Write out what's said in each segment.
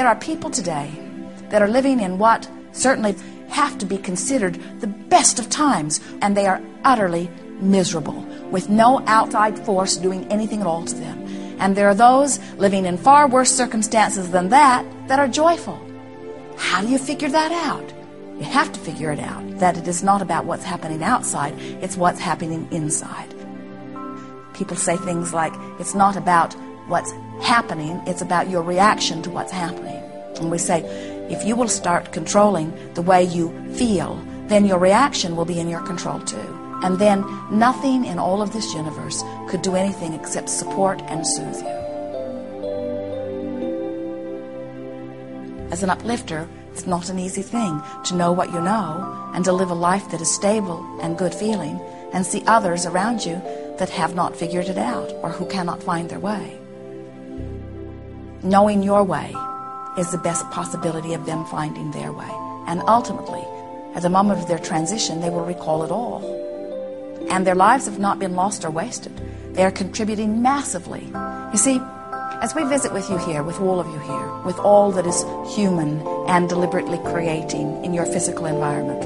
There are people today that are living in what certainly have to be considered the best of times, and they are utterly miserable, with no outside force doing anything at all to them. And there are those living in far worse circumstances than that are joyful. How do you figure that out? You have to figure it out, that it is not about what's happening outside, it's what's happening inside. People say things like, it's not about what's happening, it's about your reaction to what's happening. And we say, if you will start controlling the way you feel, then your reaction will be in your control too. And then nothing in all of this universe could do anything except support and soothe you. As an uplifter, it's not an easy thing to know what you know and to live a life that is stable and good feeling and see others around you that have not figured it out or who cannot find their way. Knowing your way is the best possibility of them finding their way. And ultimately, at the moment of their transition, they will recall it all. And their lives have not been lost or wasted. They are contributing massively. You see, as we visit with you here, with all of you here, with all that is human and deliberately creating in your physical environment,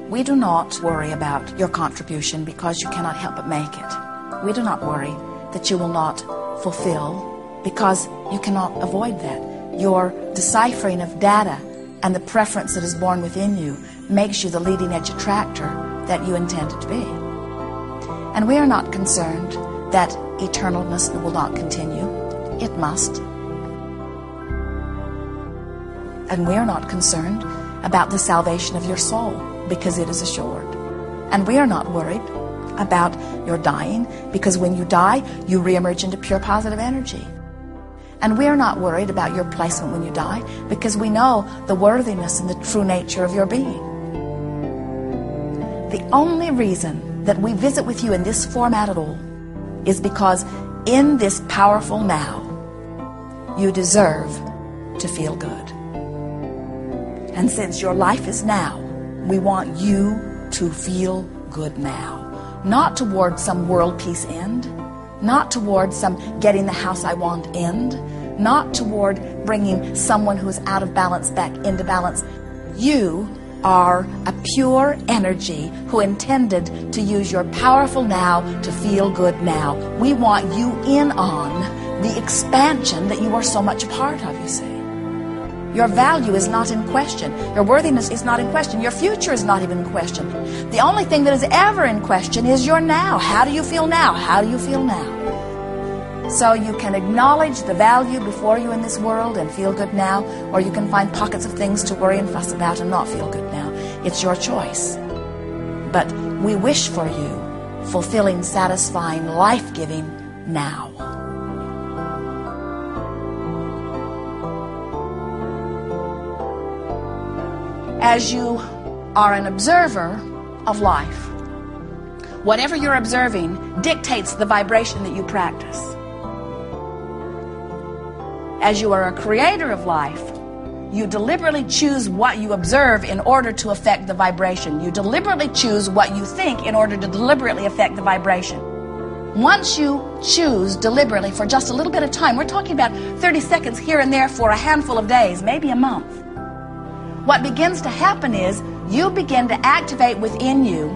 we do not worry about your contribution because you cannot help but make it. We do not worry that you will not fulfill because you cannot avoid that. Your deciphering of data and the preference that is born within you makes you the leading edge attractor that you intended to be. And we are not concerned that eternalness will not continue. It must. And we are not concerned about the salvation of your soul because it is assured. And we are not worried about your dying because when you die, you reemerge into pure positive energy. And we are not worried about your placement when you die because we know the worthiness and the true nature of your being. The only reason that we visit with you in this format at all is because in this powerful now, you deserve to feel good. And since your life is now, we want you to feel good now. Not toward some world peace end, not toward some getting the house I want end, not toward bringing someone who is out of balance back into balance. You are a pure energy who intended to use your powerful now to feel good now. We want you in on the expansion that you are so much a part of, you see. Your value is not in question. Your worthiness is not in question. Your future is not even in question. The only thing that is ever in question is your now. How do you feel now? How do you feel now? So you can acknowledge the value before you in this world and feel good now, or you can find pockets of things to worry and fuss about and not feel good now. It's your choice. But we wish for you fulfilling, satisfying, life-giving now. As you are an observer of life, whatever you're observing dictates the vibration that you practice. As you are a creator of life, you deliberately choose what you observe in order to affect the vibration. You deliberately choose what you think in order to deliberately affect the vibration. Once you choose deliberately for just a little bit of time, we're talking about 30 seconds here and there for a handful of days, maybe a month. What begins to happen is you begin to activate within you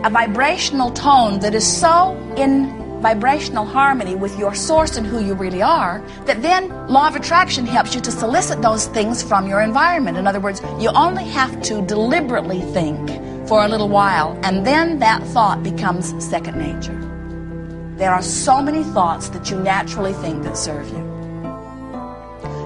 a vibrational tone that is so in vibrational harmony with your source and who you really are, that then law of attraction helps you to solicit those things from your environment. In other words, you only have to deliberately think for a little while, and then that thought becomes second nature. There are so many thoughts that you naturally think that serve you.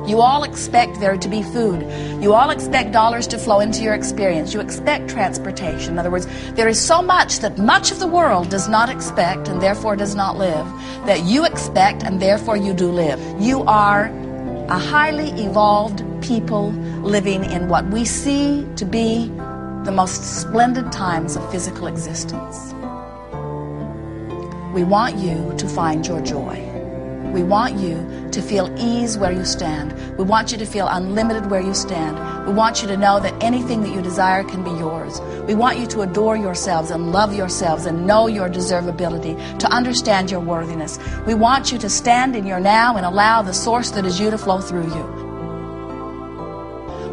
You all expect there to be food. You all expect dollars to flow into your experience. You expect transportation. In other words, there is so much that much of the world does not expect and therefore does not live, that you expect and therefore you do live. You are a highly evolved people living in what we see to be the most splendid times of physical existence. We want you to find your joy. We want you to feel ease where you stand. We want you to feel unlimited where you stand. We want you to know that anything that you desire can be yours. We want you to adore yourselves and love yourselves and know your deservability, to understand your worthiness. We want you to stand in your now and allow the source that is you to flow through you.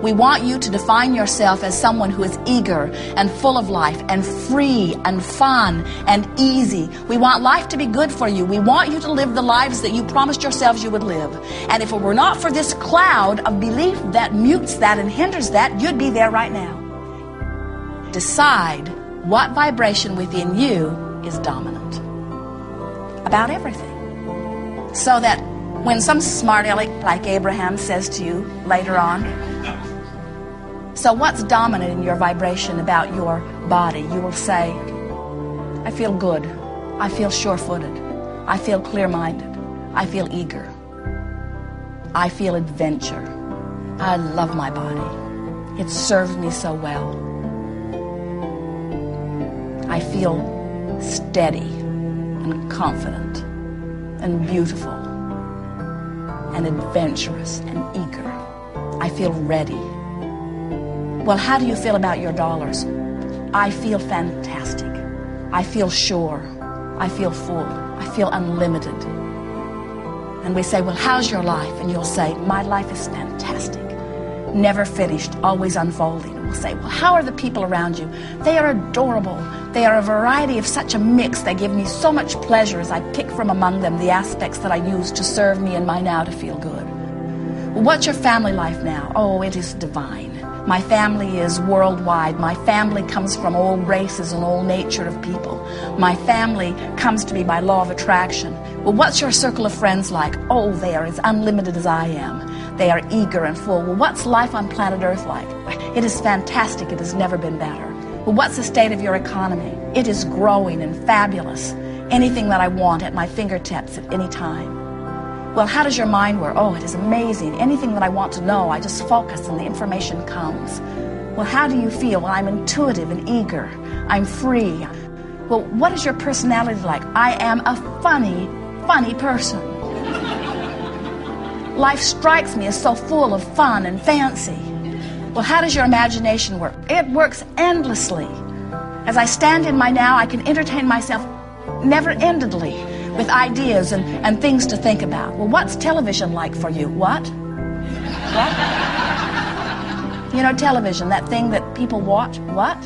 We want you to define yourself as someone who is eager and full of life and free and fun and easy. We want life to be good for you. We want you to live the lives that you promised yourselves you would live. And if it were not for this cloud of belief that mutes that and hinders that, you'd be there right now. Decide what vibration within you is dominant about everything. So that when some smart aleck like Abraham says to you later on, so what's dominant in your vibration about your body? You will say, I feel good. I feel sure-footed. I feel clear-minded. I feel eager. I feel adventure. I love my body. It serves me so well. I feel steady and confident and beautiful and adventurous and eager. I feel ready. Well, how do you feel about your dollars? I feel fantastic. I feel sure. I feel full. I feel unlimited. And we say, well, how's your life? And you'll say, my life is fantastic. Never finished, always unfolding. And we'll say, well, how are the people around you? They are adorable. They are a variety of such a mix. They give me so much pleasure as I pick from among them the aspects that I use to serve me in my now to feel good. Well, what's your family life now? Oh, it is divine. My family is worldwide. My family comes from all races and all nature of people. My family comes to me by law of attraction. Well, what's your circle of friends like? Oh, they are as unlimited as I am. They are eager and full. Well, what's life on planet Earth like? It is fantastic. It has never been better. Well, what's the state of your economy? It is growing and fabulous. Anything that I want at my fingertips at any time. Well, how does your mind work? Oh, it is amazing. Anything that I want to know, I just focus and the information comes. Well, how do you feel? Well, I'm intuitive and eager. I'm free. Well, what is your personality like? I am a funny person. Life strikes me as so full of fun and fancy. Well, how does your imagination work? It works endlessly. As I stand in my now, I can entertain myself never-endedly with ideas and things to think about. Well, what's television like for you? What? What? You know, television, that thing that people watch? What?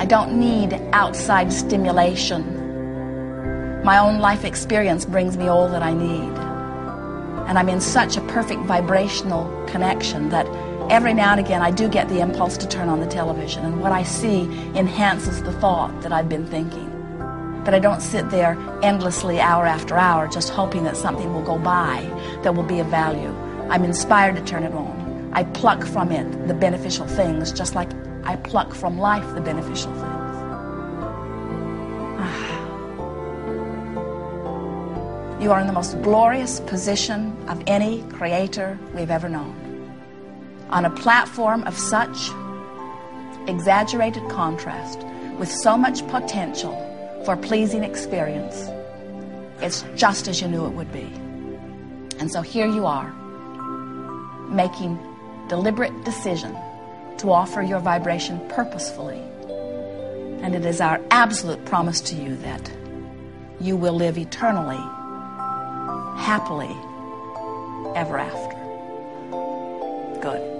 I don't need outside stimulation. My own life experience brings me all that I need. And I'm in such a perfect vibrational connection that every now and again I do get the impulse to turn on the television, and what I see enhances the thought that I've been thinking. But I don't sit there endlessly hour after hour just hoping that something will go by that will be of value. I'm inspired to turn it on. I pluck from it the beneficial things just like I pluck from life the beneficial things. You are in the most glorious position of any creator we've ever known. On a platform of such exaggerated contrast, with so much potential for pleasing experience, it's just as you knew it would be. And so here you are, making deliberate decision to offer your vibration purposefully. And it is our absolute promise to you that you will live eternally, happily, ever after. Good.